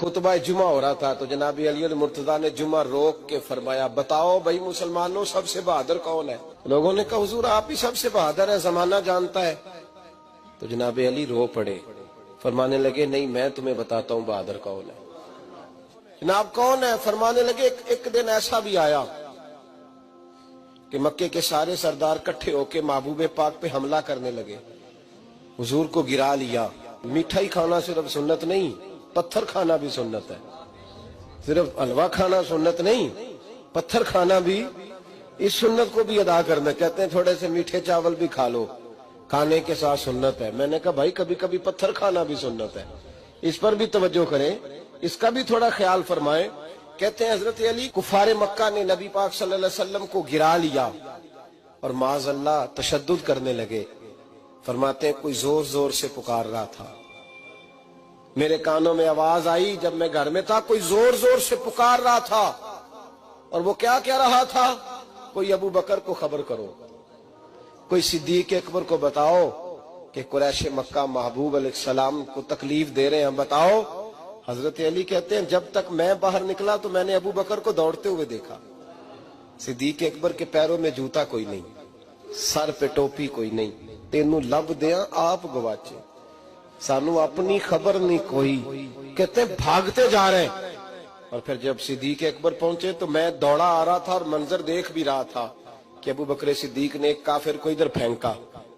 खुतबा जुमा हो रहा था तो जनाब अली मुर्तजा ने जुमा रोक के फरमाया, बताओ भाई मुसलमानों सबसे बहादुर कौन है? लोगों ने कहा हुजूर आप ही सबसे बहादुर है, जमाना जानता है। तो जनाब अली रो पड़े, फरमाने लगे नहीं मैं तुम्हें बताता हूँ बहादुर कौन है। जनाब कौन है? फरमाने लगे एक दिन ऐसा भी आया कि मक्के के सारे सरदार इकट्ठे होके महबूब पाक पे हमला करने लगे, हुजूर को गिरा लिया। मिठाई खाना सिर्फ सुन्नत नहीं, पत्थर खाना भी सुन्नत है। सिर्फ हलवा खाना सुन्नत नहीं, पत्थर खाना भी इस सुन्नत को भी अदा करना। कहते हैं थोड़े से मीठे चावल भी खा लो, खाने के साथ सुन्नत है। मैंने कहा भाई कभी कभी पत्थर खाना भी सुन्नत है, इस पर भी तवज्जो करें, इसका भी थोड़ा ख्याल फरमाएं। कहते हैं हजरत अली कुफारे मक्का ने नबी पाक सल्लल्लाहु अलैहि वसल्लम को गिरा लिया और माज़अल्लाह तशद्दुद करने लगे। फरमाते हैं कोई जोर जोर से पुकार रहा था, मेरे कानों में आवाज आई जब मैं घर में था, कोई जोर जोर से पुकार रहा था। और वो क्या कह रहा था? कोई अबू बकर को खबर करो, कोई सिद्दीक अकबर को बताओ कि कुरैश मक्का महबूब अलैहिस्सलाम को तकलीफ दे रहे हैं, बताओ। हजरत अली कहते हैं जब तक मैं बाहर निकला तो मैंने अबू बकर को दौड़ते हुए देखा। सिद्दीक अकबर के पैरों में जूता कोई नहीं, सर पे टोपी कोई नहीं, तेनू लब दिया आप गवाचे, सानू अपनी खबर नहीं कोई। कहते भागते जा रहे हैं। और फिर जब सिद्दीक अकबर पहुंचे तो मैं दौड़ा आ रहा था और मंजर देख भी रहा था कि अबू बकर सिद्दीक ने एक काफिर को इधर फेंका,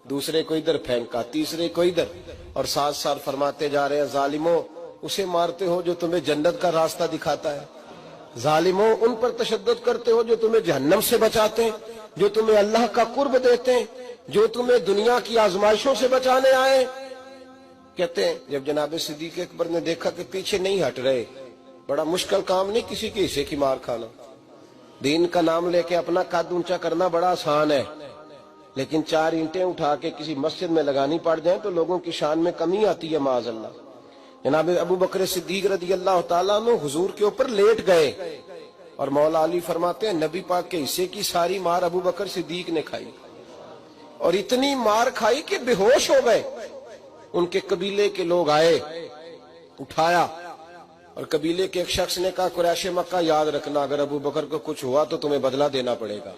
दूसरे को इधर फेंका, तीसरे को इधर, और साथ साथ फरमाते जा रहे हैं जालिमों उसे मारते हो जो तुम्हें जन्नत का रास्ता दिखाता है, जालिमों उन पर तशद्दुद करते हो जो तुम्हें जहन्नम से बचाते हैं, जो तुम्हें अल्लाह का कुर्ब देते हैं, जो तुम्हें दुनिया की आजमाइशों से बचाने आए। कहते हैं जब जनाब सिद्दीक अकबर ने देखा कि पीछे नहीं हट रहे, बड़ा मुश्किल काम नहीं किसी के हिस्से की मार खाना, दीन का नाम लेके अपना कद ऊंचा करना बड़ा आसान है, लेकिन 4 ईंटें उठा के किसी मस्जिद में लगानी पड़ जाए तो लोगों की शान में कमी आती है माज़अल्लाह। जनाब अबू बकर सिद्दीक रज़ी अल्लाह तआला अन्हु हुजूर के ऊपर लेट गए और मौला अली फरमाते हैं नबी पाक के हिस्से की सारी मार अबू बकर सिद्दीक ने खाई, और इतनी मार खाई कि बेहोश हो गए। उनके कबीले के लोग आए, उठाया, और कबीले के एक शख्स ने कहा कुरैश मक्का याद रखना अगर अबू बकर को कुछ हुआ तो तुम्हें बदला देना पड़ेगा।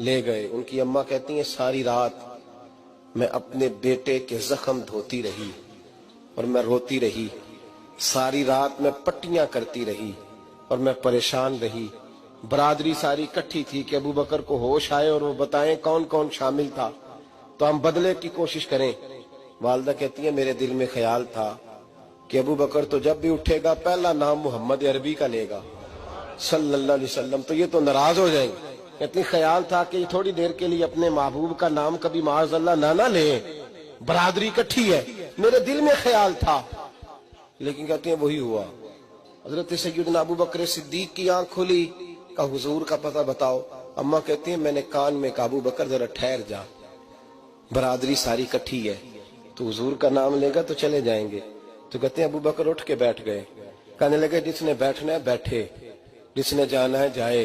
ले गए। उनकी अम्मा कहती हैं सारी रात मैं अपने बेटे के जख्म धोती रही और मैं रोती रही, सारी रात मैं पट्टियां करती रही और मैं परेशान रही। बरादरी सारी इकट्ठी थी कि अबू बकर को होश आए और वो बताएं कौन कौन शामिल था तो हम बदले की कोशिश करें। वालदा कहती है मेरे दिल में ख्याल था कि अबू बकर तो जब भी उठेगा पहला नाम मोहम्मद अरबी का लेगा सल्लल्लाहु अलैहि वसल्लम, तो ये तो नाराज हो जाएंगे। कहती ख्याल था कि थोड़ी देर के लिए अपने महबूब का नाम कभी माज़अल्लाह ना ले, बरादरी इकट्ठी है, मेरे दिल में ख्याल था। लेकिन कहती है वही हुआ। हजरत सैयदना अबू बकर सिद्दीक की आंख खुली, का हुजूर का पता बताओ। अम्मा कहती है मैंने कान में कहा अबू बकर जरा ठहर जा, बरादरी सारी इकट्ठी है, तो हुजूर का नाम लेगा तो चले जाएंगे। तो कहते हैं अबू बकर उठ के बैठ गए, कहने लगे जिसने बैठना है बैठे, जिसने जाना है जाए।